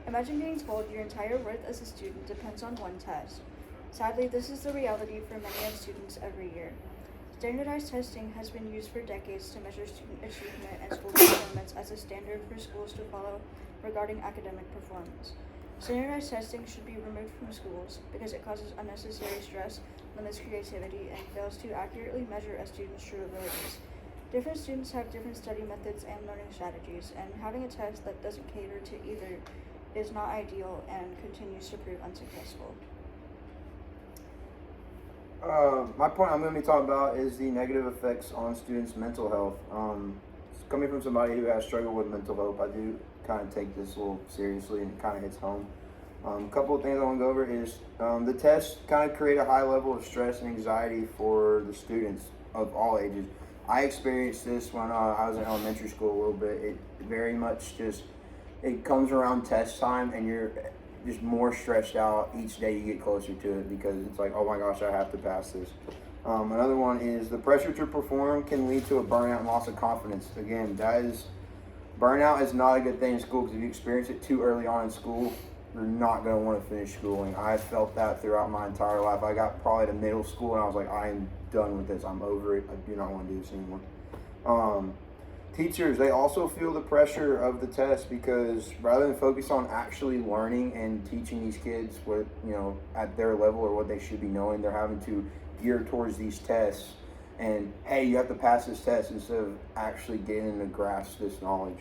Imagine being told your entire worth as a student depends on one test. Sadly, this is the reality for many of students every year. Standardized testing has been used for decades to measure student achievement and school performance as a standard for schools to follow regarding academic performance. Standardized testing should be removed from schools because it causes unnecessary stress, limits creativity, and fails to accurately measure a student's true abilities. Different students have different study methods and learning strategies, and having a test that doesn't cater to either is not ideal and continues to prove unsuccessful. My point I'm going to be talking about is the negative effects on students' mental health. Coming from somebody who has struggled with mental health, I do kind of take this a little seriously, and it kind of hits home. A couple of things I want to go over is the tests kind of create a high level of stress and anxiety for the students of all ages. I experienced this when I was in elementary school a little bit. It very much just, it comes around test time and you're just more stressed out each day you get closer to it because it's like, oh my gosh, I have to pass this. Another one is the pressure to perform can lead to a burnout and loss of confidence. Again, burnout is not a good thing in school because if you experience it too early on in school, you're not going to want to finish schooling. I felt that throughout my entire life. I got probably to middle school and I was like, I am done with this. I'm over it. I do not want to do this anymore. Teachers, they also feel the pressure of the test because rather than focus on actually learning and teaching these kids what, at their level or what they should be knowing, they're having to gear towards these tests and, hey, you have to pass this test instead of actually getting to grasp this knowledge.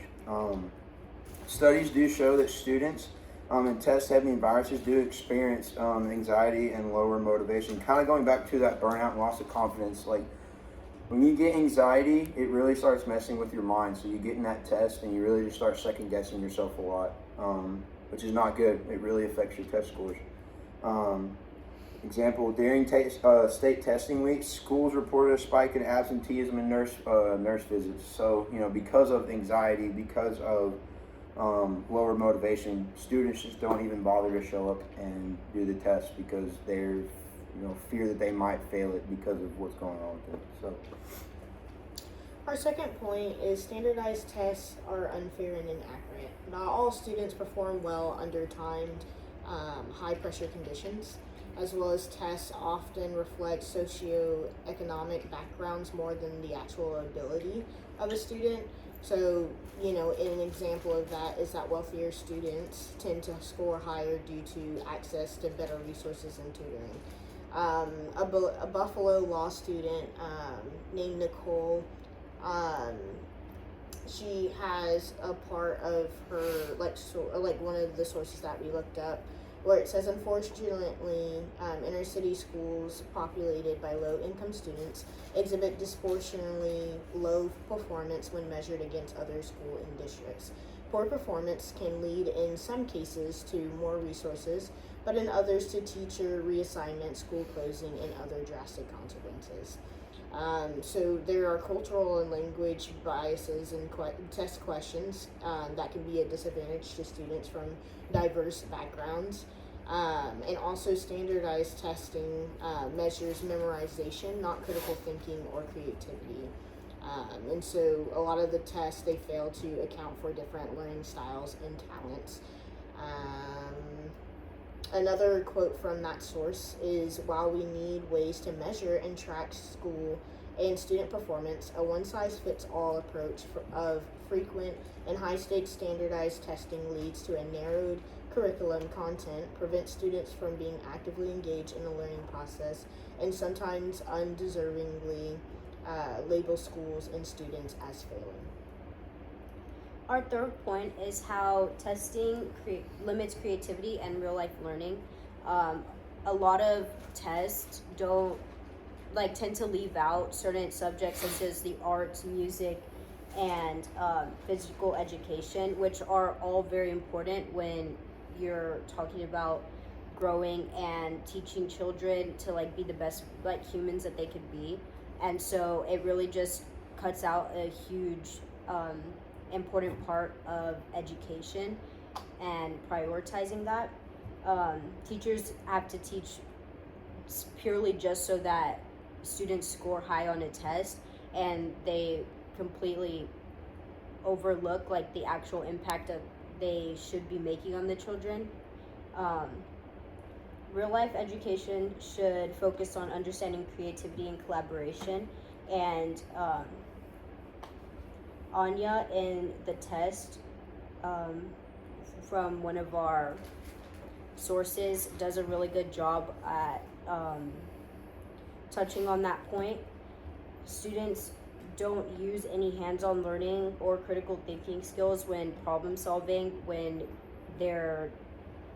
Studies do show that students in test-heavy environments do experience anxiety and lower motivation. Kind of going back to that burnout and loss of confidence, like when you get anxiety, it really starts messing with your mind. So you get in that test and you really just start second-guessing yourself a lot, which is not good. It really affects your test scores. Example, during state testing weeks, schools reported a spike in absenteeism and nurse visits. So, because of anxiety, because of lower motivation, students just don't even bother to show up and do the test because they're fear that they might fail it because of what's going on with it. So our second point is standardized tests are unfair and inaccurate. Not all students perform well under timed, high pressure conditions, as well as tests often reflect socioeconomic backgrounds more than the actual ability of a student. So, an example of that is that wealthier students tend to score higher due to access to better resources and tutoring. A Buffalo law student named Nicole, she has a part of her, one of the sources that we looked up, where it says, unfortunately, inner city schools populated by low-income students exhibit disproportionately low performance when measured against other school and districts. Poor performance can lead in some cases to more resources, but in others to teacher reassignment, school closing, and other drastic consequences. So there are cultural and language biases in test questions that can be a disadvantage to students from diverse backgrounds. And also standardized testing measures memorization, not critical thinking or creativity. And so a lot of the tests, they fail to account for different learning styles and talents. Another quote from that source is, while we need ways to measure and track school and student performance, a one-size-fits-all approach of frequent and high-stakes standardized testing leads to a narrowed curriculum content, prevents students from being actively engaged in the learning process, and sometimes undeservingly label schools and students as failing. Our third point is how testing limits creativity and real-life learning. A lot of tests tend to leave out certain subjects such as the arts, music, and physical education, which are all very important when you're talking about growing and teaching children to be the best humans that they could be. And so it really just cuts out a huge important part of education and prioritizing that. Teachers have to teach purely just so that students score high on a test, and they completely overlook the actual impact of they should be making on the children. Um, Real life education should focus on understanding creativity and collaboration. And Anya in the test, um, from one of our sources, does a really good job at touching on that point. Students don't use any hands-on learning or critical thinking skills when problem solving, when they're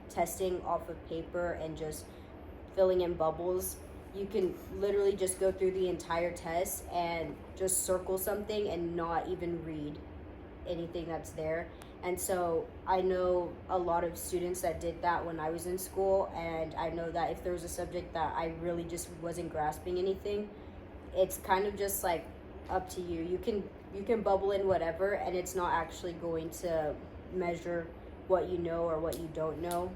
testing off of paper and just filling in bubbles. You can literally just go through the entire test and just circle something and not even read anything that's there. And so I know a lot of students that did that when I was in school, and I know that if there was a subject that I really just wasn't grasping anything, it's kind of just like up to you. You can bubble in whatever, and it's not actually going to measure what you know or what you don't know,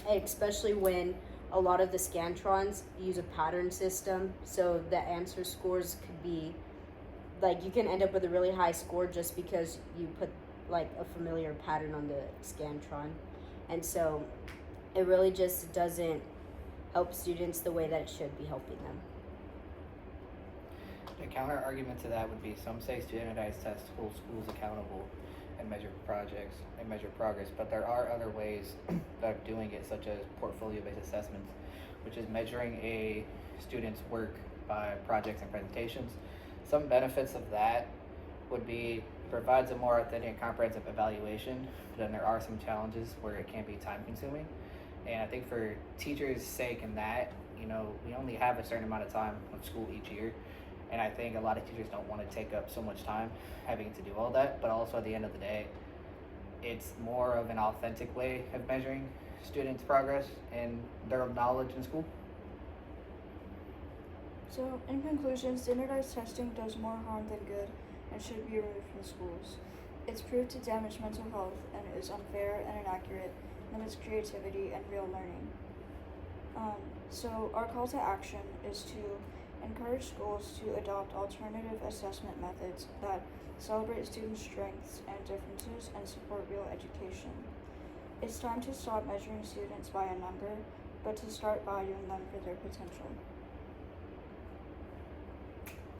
especially when a lot of the Scantrons use a pattern system, so the answer scores could be like, you can end up with a really high score just because you put like a familiar pattern on the Scantron. And so it really just doesn't help students the way that it should be helping them. The counter argument to that would be, some say standardized tests hold schools accountable and measure projects and measure progress, but there are other ways of doing it, such as portfolio-based assessments, which is measuring a student's work by projects and presentations. Some benefits of that would be, it provides a more authentic and comprehensive evaluation, but then there are some challenges where it can be time consuming. And I think for teachers' sake in that, we only have a certain amount of time of school each year. And I think a lot of teachers don't want to take up so much time having to do all that, but also at the end of the day, it's more of an authentic way of measuring students' progress and their knowledge in school. So, in conclusion, standardized testing does more harm than good and should be removed from schools. It's proved to damage mental health and is unfair and inaccurate, limits creativity and real learning. So, our call to action is to encourage schools to adopt alternative assessment methods that celebrate students' strengths and differences and support real education. It's time to stop measuring students by a number, but to start valuing them for their potential.